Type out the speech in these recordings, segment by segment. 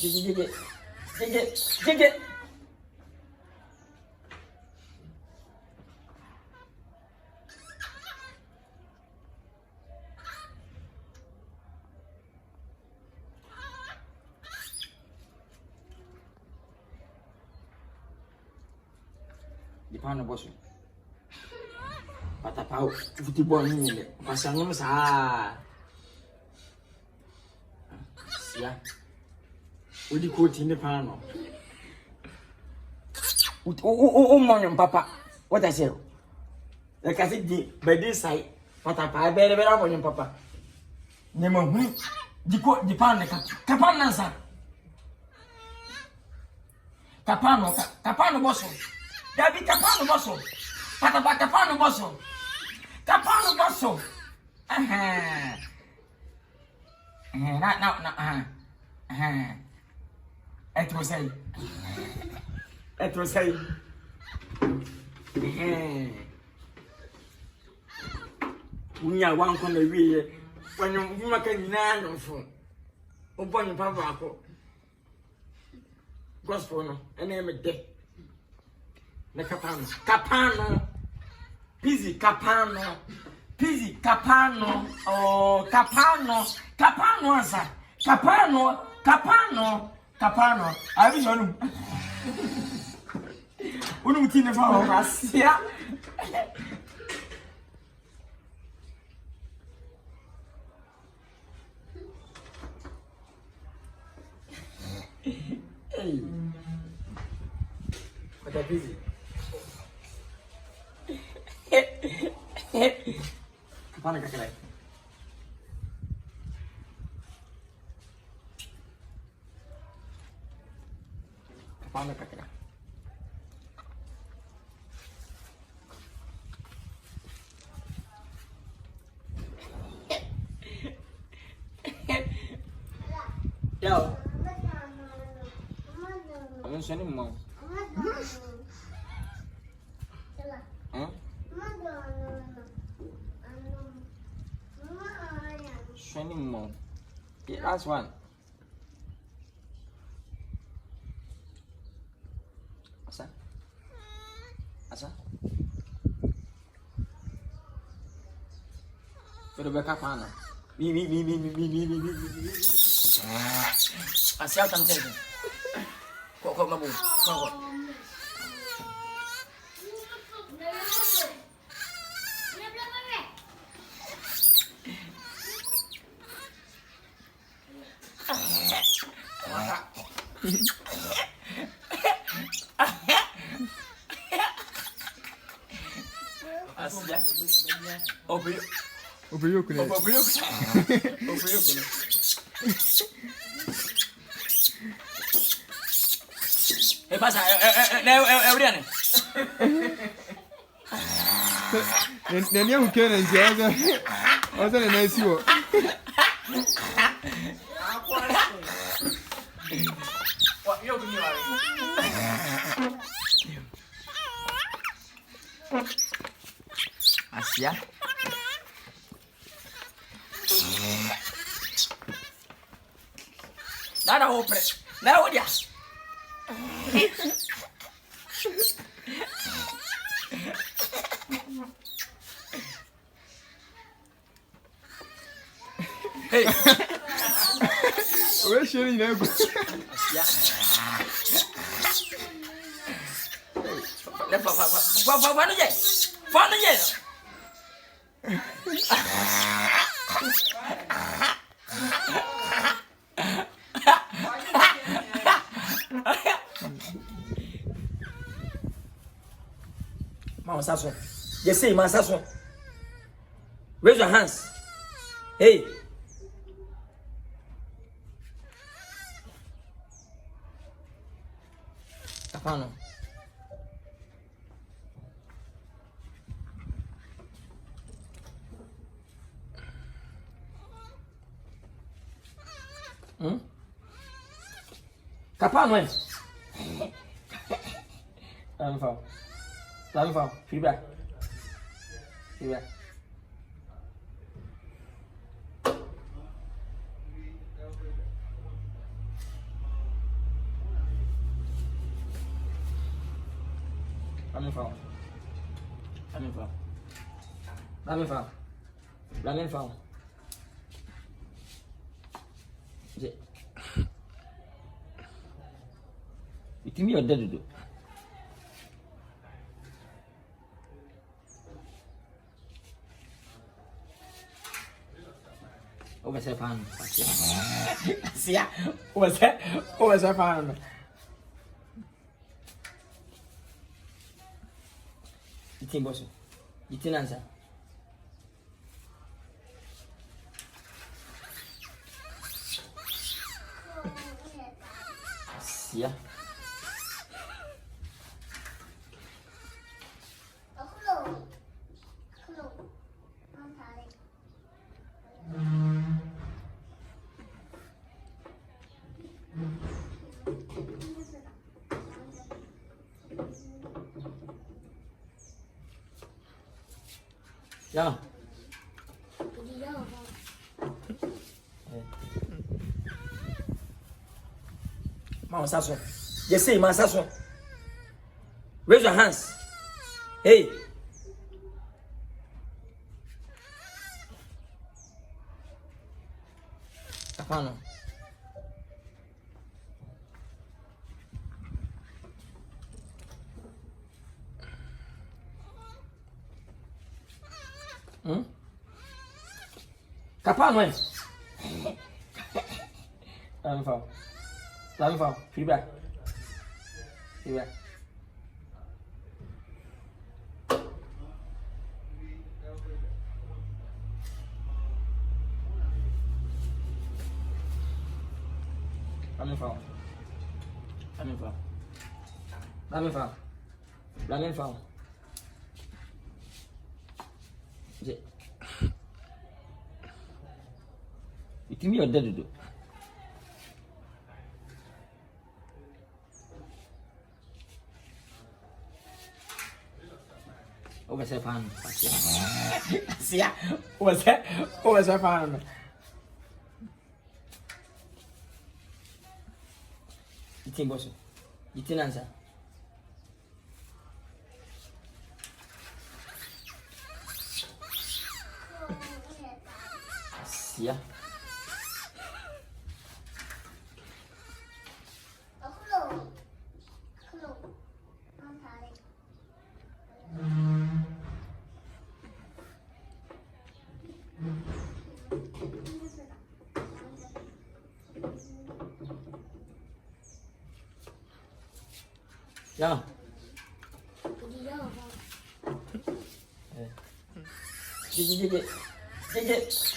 Gigi. Di paano boss? Patapaw, football ni nile. Pasang mo sa. Siya. Udi ko tindi paano. Mo papa. What I say? La kasi di bedi sai. Patapa bere mo nyum papa. Ni mo hu. Di paano ka paano sa. Kapano boss. Dabi kapano bosso. Patapa kapano bosso. Kapano bosso. Na. Etro sei. Unya wan kon na wiye. Wanyo uma ka nyina no fo. Obonyo papa ko. Gospel no, ene me de. Na capano. Pizzi capano. Oh, capano asa. Capano. Abi jonu. Unu mutine fa o masia. Hey. What a busy. Kapano kakalay? Kapano kakalay? Yo. Anong sanin mo? Shining more. Yeah, last one. Asa? Pero baka paano? Mi. Asya tang tete. Kok mabu. Kok. Obriuco, né? ¿Qué pasa? ¿Euriane? Nani o que né? Olha na esse o. Asia. Nada opre. Nada odia. Hey. Oi, cheiro, né? Ya. Fanu je. Mama Sasso. You see, Mama Sasso. Raise your hands. Hey. Kapano. Kapano é? Lá me fala. Feedback. Let me fall. Let me fall. Let me fall. Let me fall. You think you're dead to do? Over 7 See ya. Over 7. You think, boss? You think answer? See ya. Yeah. Mama Sasso. Yes, say, Mama Sasso. Raise your hands. Hey. Kapano. Kapano, eh? Let me fall. Feedback. Let me fall. You think you're dead to do? Over 7. See ya. Over 7. You think, boss? You think answer? See ya. Yeah.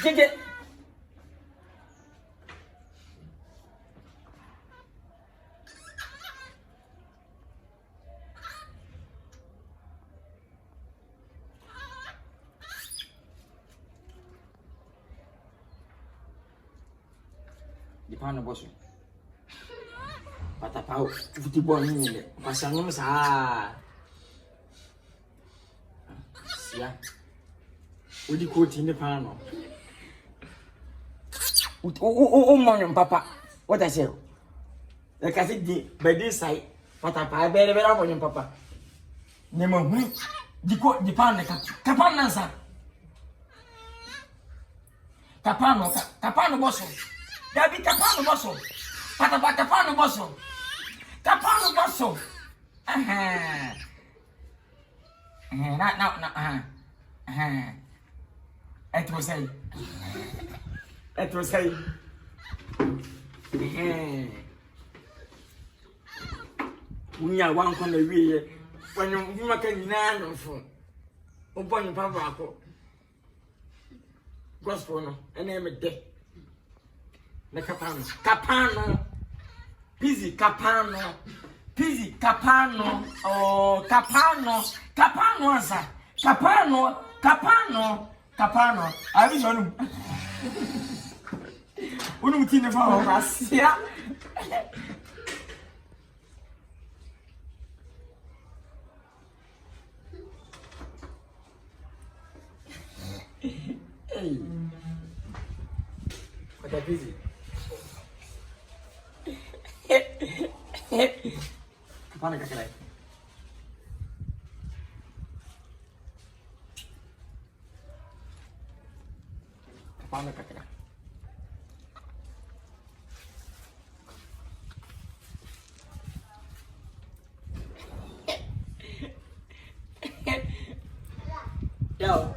Get. Di pana boss? Patapau, futebol ini, pasangnya besar. Siap. Udi kuti di pana. Umum papa, what I say? The kasi di bedi sai, patapa bere apa yang papa? Nemo di pana kapan nansa? Kapano boss. Dabi kapano boss. Patapa kapano boss. Kapano boss. It was say. Unya wan kono wiye. Wanyo maka nyina no fo. Obonyo papa ko. Gospel no, ene me de. Na kapano. Busy kapano. Oh, kapano asa. Kapano. Abi jonu. Unu mutine fa ho asia. Hey. What are busy? Kapano kakalai. Mama kakra. Yo.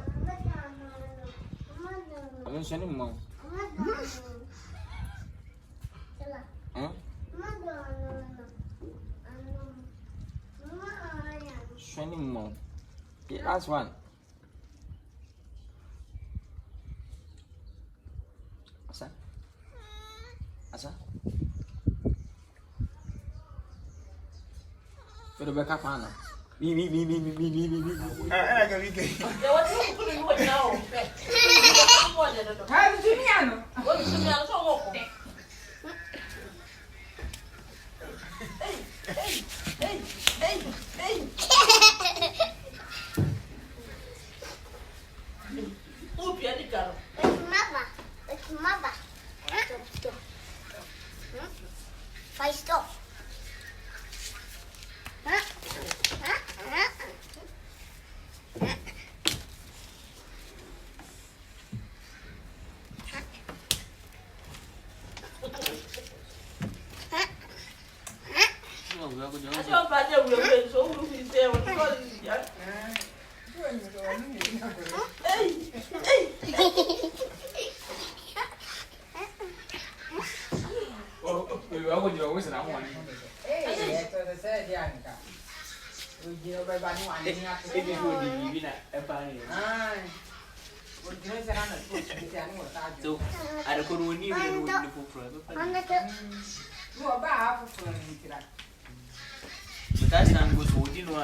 I'm sending mom. Huh? Sending mom. Yeah, last one. Asa? Asa? Pero backup ana. Me. I can be gay. What you putting what now? Hai Juliano. What is the other one? Hey. Who piano caro? It's mama. Vai stop. I don't find that we're so we say what But that's not good. So you know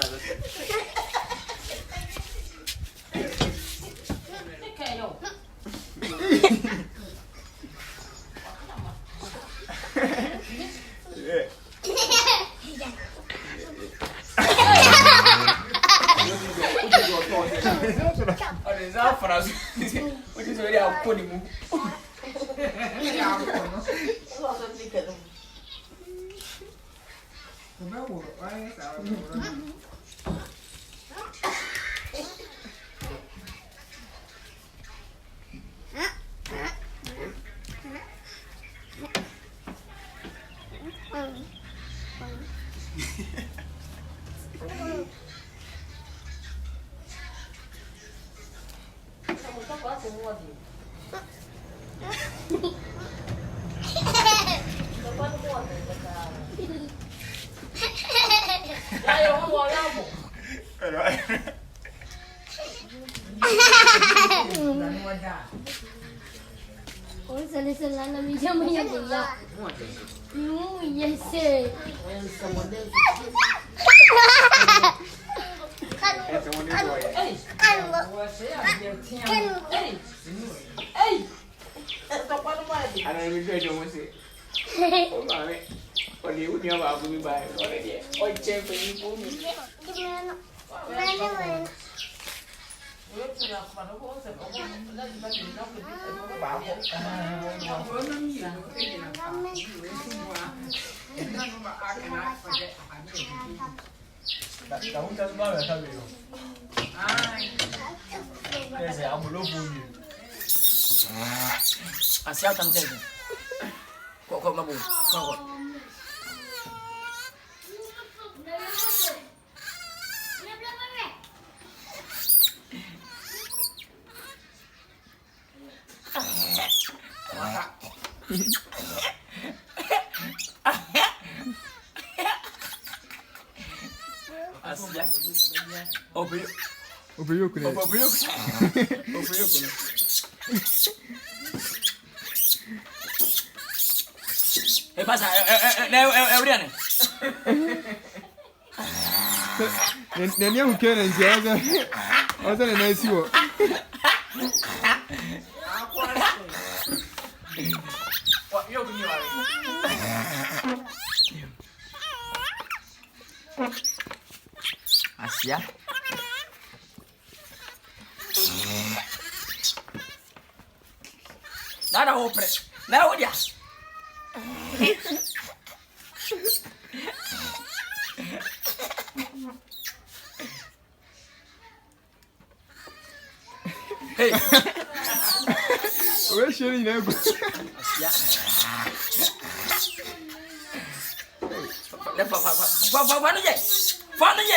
what is already our pony. Salana mi llama ya ya. Yes, sir. Asia tamte. Kok mabu. Kok. Asia. Obriyo kule. ¿Qué pasa? Euriane. Nenia ukene nje oza na isiwo. Yo kuni wale. Asia. Nada opre. Nada odia. Hey. we shiri na go. Ya. Le papa, papa, papa, papa,